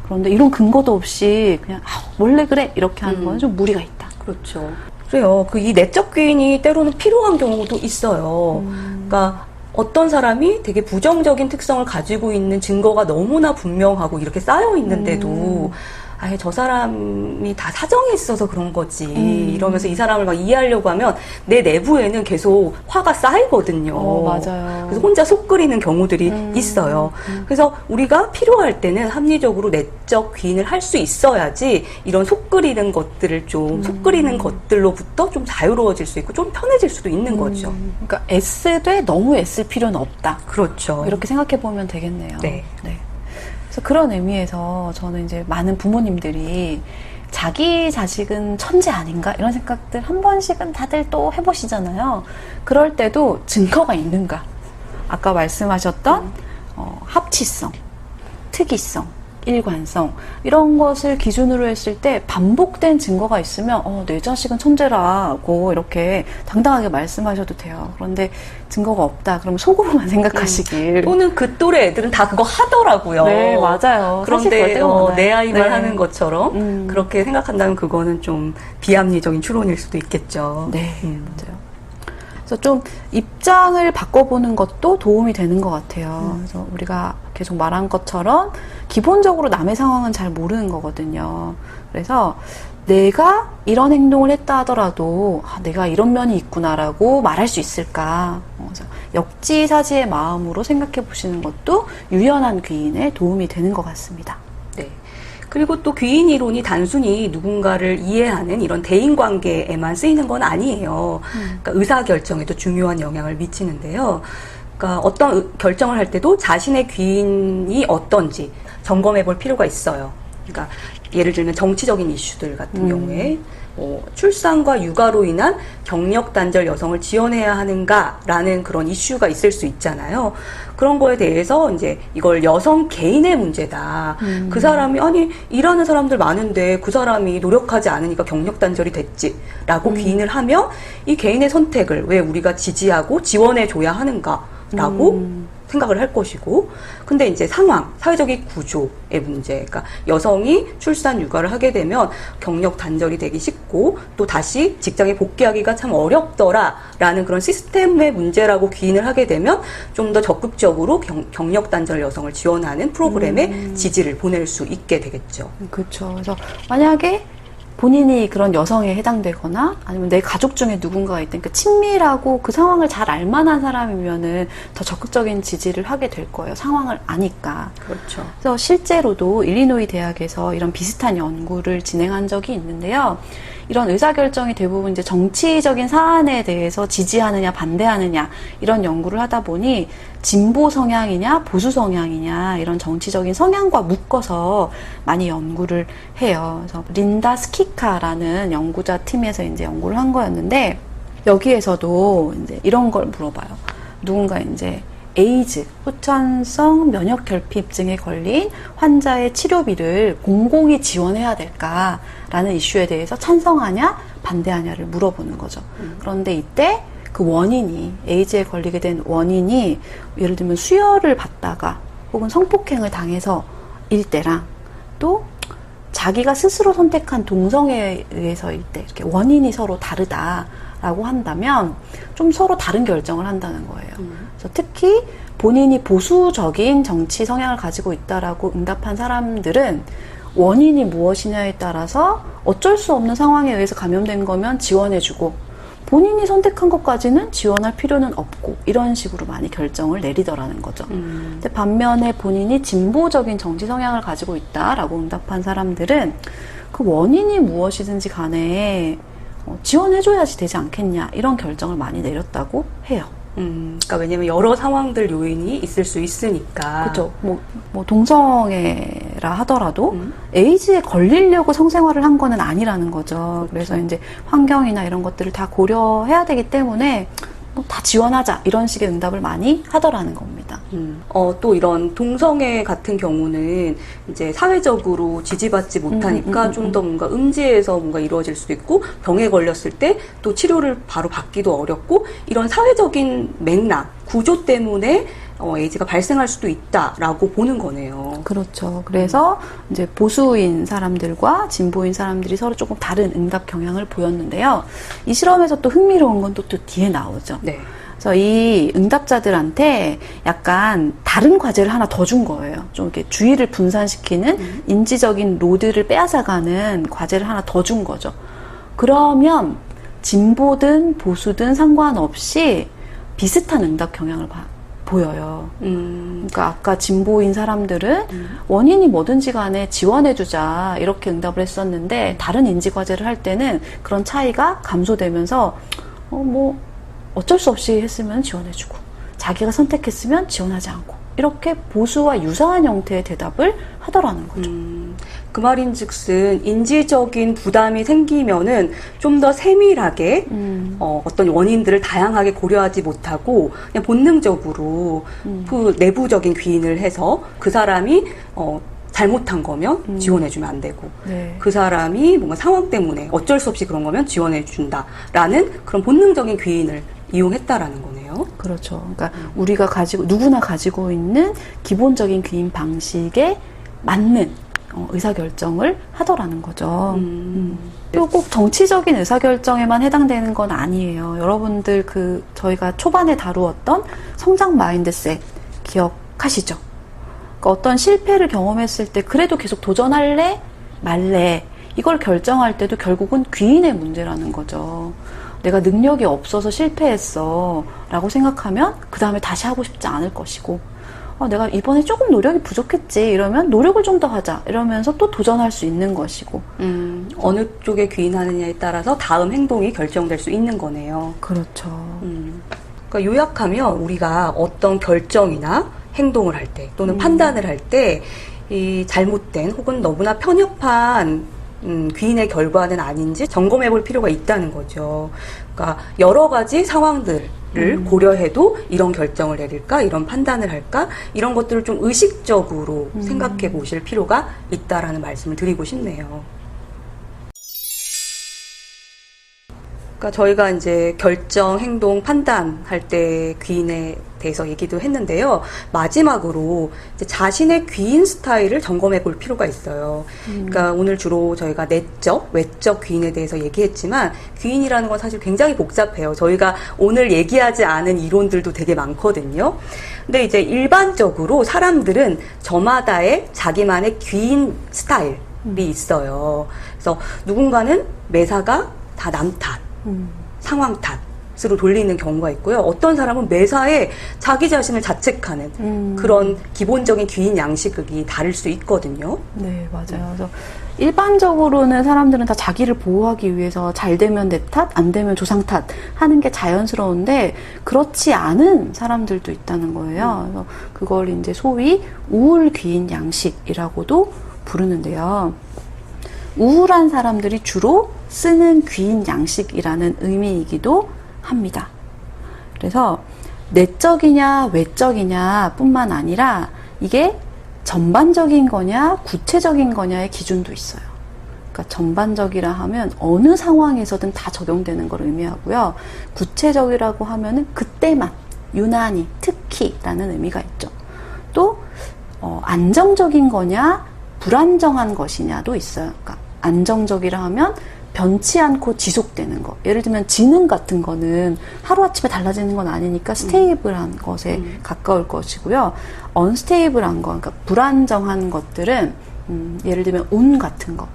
그런데 이런 근거도 없이 그냥 원래 그래 이렇게 하는 건 좀 무리가 있다. 그렇죠. 그래요. 이 내적 귀인이 때로는 필요한 경우도 있어요. 그러니까 어떤 사람이 되게 부정적인 특성을 가지고 있는 증거가 너무나 분명하고 이렇게 쌓여 있는데도 저 사람이 다 사정이 있어서 그런 거지. 이러면서 이 사람을 막 이해하려고 하면 내 내부에는 계속 화가 쌓이거든요. 맞아요. 그래서 혼자 속 끓이는 경우들이 있어요. 그래서 우리가 필요할 때는 합리적으로 내적 귀인을 할 수 있어야지 이런 속 끓이는 것들을 속 끓이는 것들로부터 좀 자유로워질 수 있고 좀 편해질 수도 있는 거죠. 그러니까 애쓰되 너무 애쓸 필요는 없다. 그렇죠. 이렇게 생각해 보면 되겠네요. 네. 그래서 그런 의미에서 저는 이제 많은 부모님들이 자기 자식은 천재 아닌가? 이런 생각들 한 번씩은 다들 또 해보시잖아요. 그럴 때도 증거가 있는가? 아까 말씀하셨던 합치성, 특이성, 일관성 이런 것을 기준으로 했을 때 반복된 증거가 있으면 내 자식은 천재라고 이렇게 당당하게 말씀하셔도 돼요. 그런데 증거가 없다. 그러면 속으로만 생각하시길. 또는 그 또래 애들은 다 그거 하더라고요. 네, 맞아요. 사실 그럴 그런데 때가 많아요. 내 아이만 네. 하는 것처럼 그렇게 생각한다면 그거는 좀 비합리적인 추론일 수도 있겠죠. 네, 맞아요. 그래서 좀 입장을 바꿔보는 것도 도움이 되는 것 같아요. 그래서 우리가 계속 말한 것처럼 기본적으로 남의 상황은 잘 모르는 거거든요. 그래서 내가 이런 행동을 했다 하더라도 내가 이런 면이 있구나라고 말할 수 있을까. 그래서 역지사지의 마음으로 생각해 보시는 것도 유연한 귀인에 도움이 되는 것 같습니다. 네. 그리고 또 귀인 이론이 단순히 누군가를 이해하는 이런 대인관계에만 쓰이는 건 아니에요. 그러니까 의사결정에도 중요한 영향을 미치는데요. 그러니까 어떤 결정을 할 때도 자신의 귀인이 어떤지 점검해 볼 필요가 있어요. 그러니까 예를 들면 정치적인 이슈들 같은 경우에 출산과 육아로 인한 경력 단절 여성을 지원해야 하는가라는 그런 이슈가 있을 수 있잖아요. 그런 거에 대해서 이제 이걸 여성 개인의 문제다. 그 사람이 일하는 사람들 많은데 그 사람이 노력하지 않으니까 경력 단절이 됐지라고 귀인을 하면 이 개인의 선택을 왜 우리가 지지하고 지원해 줘야 하는가라고 생각을 할 것이고, 근데 이제 상황, 사회적인 구조의 문제, 그러니까 여성이 출산 육아를 하게 되면 경력 단절이 되기 쉽고 또 다시 직장에 복귀하기가 참 어렵더라라는 그런 시스템의 문제라고 귀인을 하게 되면 좀 더 적극적으로 경력 단절 여성을 지원하는 프로그램에 지지를 보낼 수 있게 되겠죠. 그렇죠. 그래서 만약에 본인이 그런 여성에 해당되거나 아니면 내 가족 중에 누군가가 있든 그 친밀하고 그 상황을 잘 알만한 사람이면은 더 적극적인 지지를 하게 될 거예요. 상황을 아니까. 그렇죠. 그래서 실제로도 일리노이 대학에서 이런 비슷한 연구를 진행한 적이 있는데요. 이런 의사결정이 대부분 이제 정치적인 사안에 대해서 지지하느냐 반대하느냐 이런 연구를 하다 보니 진보 성향이냐 보수 성향이냐 이런 정치적인 성향과 묶어서 많이 연구를 해요. 그래서 린다 스키카라는 연구자 팀에서 이제 연구를 한 거였는데 여기에서도 이제 이런 걸 물어봐요. 누군가 이제 에이즈, 후천성 면역결핍증에 걸린 환자의 치료비를 공공이 지원해야 될까라는 이슈에 대해서 찬성하냐 반대하냐를 물어보는 거죠. 그런데 이때 그 원인이, 에이즈에 걸리게 된 원인이 예를 들면 수혈을 받다가 혹은 성폭행을 당해서 일 때랑 또 자기가 스스로 선택한 동성애에 의해서일 때 이렇게 원인이 서로 다르다라고 한다면 좀 서로 다른 결정을 한다는 거예요. 그래서 특히 본인이 보수적인 정치 성향을 가지고 있다라고 응답한 사람들은 원인이 무엇이냐에 따라서 어쩔 수 없는 상황에 의해서 감염된 거면 지원해주고 본인이 선택한 것까지는 지원할 필요는 없고 이런 식으로 많이 결정을 내리더라는 거죠. 근데 반면에 본인이 진보적인 정치 성향을 가지고 있다라고 응답한 사람들은 그 원인이 무엇이든지 간에 지원해줘야지 되지 않겠냐 이런 결정을 많이 내렸다고 해요. 그러니까 왜냐면 여러 상황들 요인이 있을 수 있으니까. 그렇죠. 뭐 동성애라 하더라도 에이즈에 걸리려고 성생활을 한 거는 아니라는 거죠. 그래서 이제 환경이나 이런 것들을 다 고려해야 되기 때문에 뭐 다 지원하자 이런 식의 응답을 많이 하더라는 겁니다. 또 이런 동성애 같은 경우는 이제 사회적으로 지지받지 못하니까 좀 더 뭔가 음지에서 뭔가 이루어질 수도 있고 병에 걸렸을 때 또 치료를 바로 받기도 어렵고 이런 사회적인 맥락, 구조 때문에 에이즈가 발생할 수도 있다라고 보는 거네요. 그렇죠. 그래서 이제 보수인 사람들과 진보인 사람들이 서로 조금 다른 응답 경향을 보였는데요. 이 실험에서 또 흥미로운 건 또 뒤에 나오죠. 네. 그래서 이 응답자들한테 약간 다른 과제를 하나 더 준 거예요. 좀 이렇게 주의를 분산시키는 인지적인 로드를 빼앗아가는 과제를 하나 더 준 거죠. 그러면 진보든 보수든 상관없이 비슷한 응답 경향을 보여요. 그러니까 아까 진보인 사람들은 원인이 뭐든지 간에 지원해주자 이렇게 응답을 했었는데 다른 인지 과제를 할 때는 그런 차이가 감소되면서 뭐 어쩔 수 없이 했으면 지원해주고 자기가 선택했으면 지원하지 않고 이렇게 보수와 유사한 형태의 대답을 하더라는 거죠. 그 말인즉슨 인지적인 부담이 생기면은 좀 더 세밀하게 어떤 원인들을 다양하게 고려하지 못하고 그냥 본능적으로 그 내부적인 귀인을 해서 그 사람이 잘못한 거면 지원해주면 안 되고 네. 그 사람이 뭔가 상황 때문에 어쩔 수 없이 그런 거면 지원해준다라는 그런 본능적인 귀인을 이용했다라는 거네요. 그렇죠. 그러니까 우리가 누구나 가지고 있는 기본적인 귀인 방식에 맞는 의사결정을 하더라는 거죠. 그리고 꼭 정치적인 의사결정에만 해당되는 건 아니에요. 여러분들 저희가 초반에 다루었던 성장 마인드셋 기억하시죠? 그러니까 어떤 실패를 경험했을 때 그래도 계속 도전할래? 말래? 이걸 결정할 때도 결국은 귀인의 문제라는 거죠. 내가 능력이 없어서 실패했어 라고 생각하면 그 다음에 다시 하고 싶지 않을 것이고 내가 이번에 조금 노력이 부족했지 이러면 노력을 좀 더 하자 이러면서 또 도전할 수 있는 것이고 어느 쪽에 귀인하느냐에 따라서 다음 행동이 결정될 수 있는 거네요. 그렇죠. 그러니까 요약하면 우리가 어떤 결정이나 행동을 할 때 또는 판단을 할 때 이 잘못된 혹은 너무나 편협한 귀인의 결과는 아닌지 점검해 볼 필요가 있다는 거죠. 그러니까 여러 가지 상황들을 고려해도 이런 결정을 내릴까, 이런 판단을 할까, 이런 것들을 좀 의식적으로 생각해 보실 필요가 있다라는 말씀을 드리고 싶네요. 그러니까 저희가 이제 결정, 행동, 판단할 때 귀인에 대해서 얘기도 했는데요. 마지막으로 이제 자신의 귀인 스타일을 점검해 볼 필요가 있어요. 그러니까 오늘 주로 저희가 내적, 외적 귀인에 대해서 얘기했지만 귀인이라는 건 사실 굉장히 복잡해요. 저희가 오늘 얘기하지 않은 이론들도 되게 많거든요. 근데 이제 일반적으로 사람들은 저마다의 자기만의 귀인 스타일 있어요. 그래서 누군가는 매사가 다 남 탓, 상황 탓으로 돌리는 경우가 있고요. 어떤 사람은 매사에 자기 자신을 자책하는 그런 기본적인 귀인 양식이 다를 수 있거든요. 네, 맞아요. 그래서 일반적으로는 사람들은 다 자기를 보호하기 위해서 잘 되면 내 탓, 안 되면 조상 탓 하는 게 자연스러운데 그렇지 않은 사람들도 있다는 거예요. 그래서 그걸 이제 소위 우울귀인 양식이라고도 부르는데요. 우울한 사람들이 주로 쓰는 귀인 양식이라는 의미이기도 합니다. 그래서 내적이냐 외적이냐 뿐만 아니라 이게 전반적인 거냐 구체적인 거냐의 기준도 있어요. 그러니까 전반적이라 하면 어느 상황에서든 다 적용되는 걸 의미하고요. 구체적이라고 하면은 그때만, 유난히, 특히라는 의미가 있죠. 또 안정적인 거냐 불안정한 것이냐도 있어요. 그러니까 안정적이라 하면 변치 않고 지속되는 거. 예를 들면 지능 같은 거는 하루아침에 달라지는 건 아니니까 스테이블한 것에 가까울 것이고요. 언스테이블한 거, 그러니까 불안정한 것들은 예를 들면 운 같은 거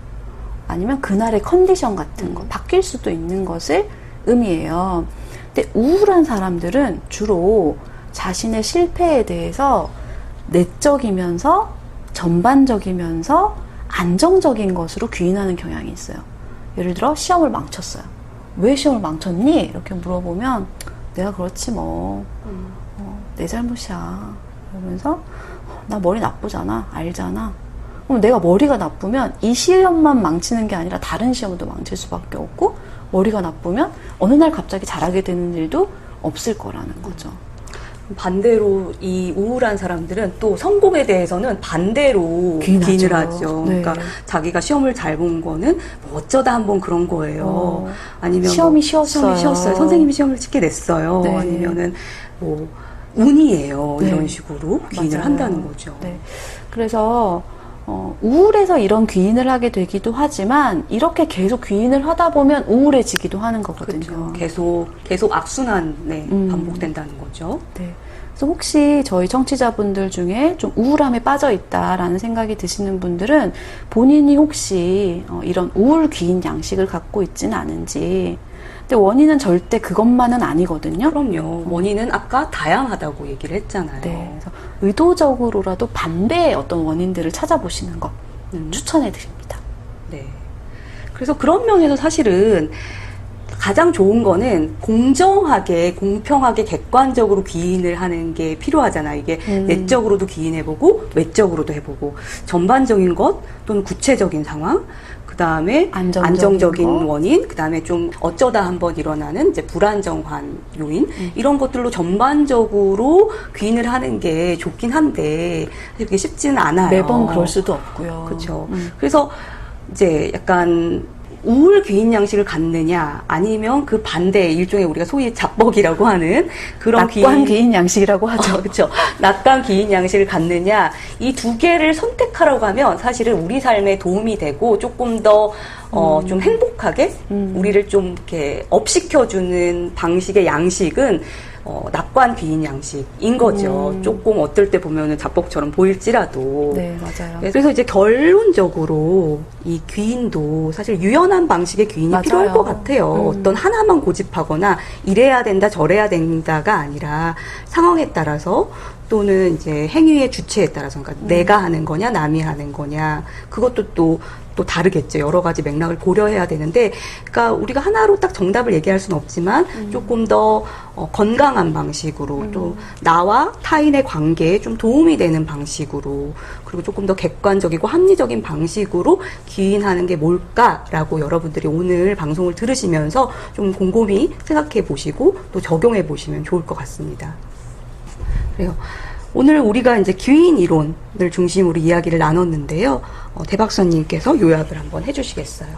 아니면 그날의 컨디션 같은 거 바뀔 수도 있는 것을 의미해요. 근데 우울한 사람들은 주로 자신의 실패에 대해서 내적이면서 전반적이면서 안정적인 것으로 귀인하는 경향이 있어요. 예를 들어 시험을 망쳤어요. 왜 시험을 망쳤니? 이렇게 물어보면 내가 그렇지 뭐 내 잘못이야 이러면서 나 머리 나쁘잖아 알잖아. 그럼 내가 머리가 나쁘면 이 시험만 망치는 게 아니라 다른 시험도 망칠 수밖에 없고 머리가 나쁘면 어느 날 갑자기 잘하게 되는 일도 없을 거라는 거죠. 반대로 이 우울한 사람들은 또 성공에 대해서는 반대로 귀인을 하죠. 네. 그러니까 자기가 시험을 잘 본 거는 뭐 어쩌다 한번 그런 거예요. 아니면 시험이 쉬웠어요. 선생님이 시험을 쉽게 냈어요. 네. 아니면은 뭐 운이에요. 네. 이런 식으로 귀인을 맞아요. 한다는 거죠. 네. 그래서 우울해서 이런 귀인을 하게 되기도 하지만 이렇게 계속 귀인을 하다 보면 우울해지기도 하는 거거든요. 그렇죠. 계속 악순환에 반복된다는 거죠. 네. 그래서 혹시 저희 청취자분들 중에 좀 우울함에 빠져 있다라는 생각이 드시는 분들은 본인이 혹시 이런 우울 귀인 양식을 갖고 있지는 않은지. 근데 원인은 절대 그것만은 아니거든요. 그럼요. 원인은 아까 다양하다고 얘기를 했잖아요. 네. 그래서 의도적으로라도 반대의 어떤 원인들을 찾아보시는 거 추천해 드립니다. 네. 그래서 그런 면에서 사실은 가장 좋은 거는 공정하게, 공평하게, 객관적으로 귀인을 하는 게 필요하잖아요. 이게 내적으로도 귀인해보고, 외적으로도 해보고, 전반적인 것 또는 구체적인 상황, 그 다음에 안정적인 원인, 그 다음에 좀 어쩌다 한번 일어나는 이제 불안정한 요인, 이런 것들로 전반적으로 귀인을 하는 게 좋긴 한데, 그게 쉽지는 않아요. 매번 그럴 수도 없고요. 그렇죠. 그래서 이제 약간 우울 귀인 양식을 갖느냐 아니면 그 반대 일종의 우리가 소위 잡벅이라고 하는 그런 낙관 귀인 양식이라고 하죠. 그렇죠. 낙관 귀인 양식을 갖느냐 이 두 개를 선택하라고 하면 사실은 우리 삶에 도움이 되고 조금 더 좀 행복하게 우리를 좀 이렇게 업시켜주는 방식의 양식은 낙관 귀인 양식인 거죠. 조금 어떨 때 보면은 잡벅처럼 보일지라도. 네, 맞아요. 그래서 이제 결론적으로 이 귀인도 사실 유연한 방식의 귀인이 맞아요. 필요할 것 같아요. 어떤 하나만 고집하거나 이래야 된다 저래야 된다가 아니라 상황에 따라서 또는 이제 행위의 주체에 따라서 그러니까 내가 하는 거냐 남이 하는 거냐 그것도 또 다르겠죠. 여러 가지 맥락을 고려해야 되는데, 그러니까 우리가 하나로 딱 정답을 얘기할 수는 없지만 조금 더 건강한 방식으로 또 나와 타인의 관계에 좀 도움이 되는 방식으로 그리고 조금 더 객관적이고 합리적인 방식으로 귀인하는 게 뭘까라고 여러분들이 오늘 방송을 들으시면서 좀 곰곰이 생각해 보시고 또 적용해 보시면 좋을 것 같습니다. 그래요. 오늘 우리가 이제 귀인 이론을 중심으로 이야기를 나눴는데요. 대박사님께서 요약을 한번 해주시겠어요?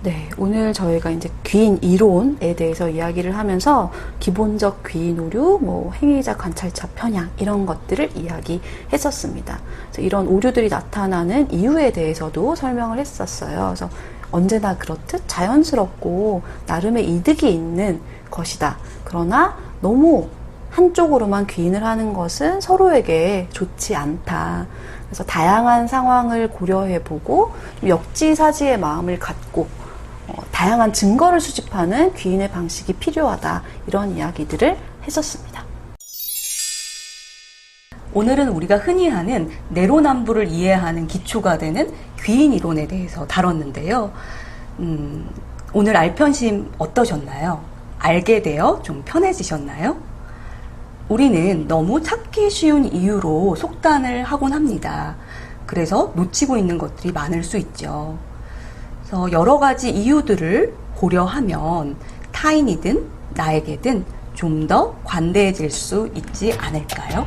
네, 오늘 저희가 이제 귀인 이론에 대해서 이야기를 하면서 기본적 귀인 오류, 뭐 행위자 관찰자 편향 이런 것들을 이야기했었습니다. 그래서 이런 오류들이 나타나는 이유에 대해서도 설명을 했었어요. 그래서 언제나 그렇듯 자연스럽고 나름의 이득이 있는 것이다. 그러나 너무 한쪽으로만 귀인을 하는 것은 서로에게 좋지 않다. 그래서 다양한 상황을 고려해보고 역지사지의 마음을 갖고 다양한 증거를 수집하는 귀인의 방식이 필요하다. 이런 이야기들을 했었습니다. 오늘은 우리가 흔히 하는 내로남불을 이해하는 기초가 되는 귀인 이론에 대해서 다뤘는데요. 오늘 알편심 어떠셨나요? 알게 되어 좀 편해지셨나요? 우리는 너무 찾기 쉬운 이유로 속단을 하곤 합니다. 그래서 놓치고 있는 것들이 많을 수 있죠. 그래서 여러 가지 이유들을 고려하면 타인이든 나에게든 좀 더 관대해질 수 있지 않을까요?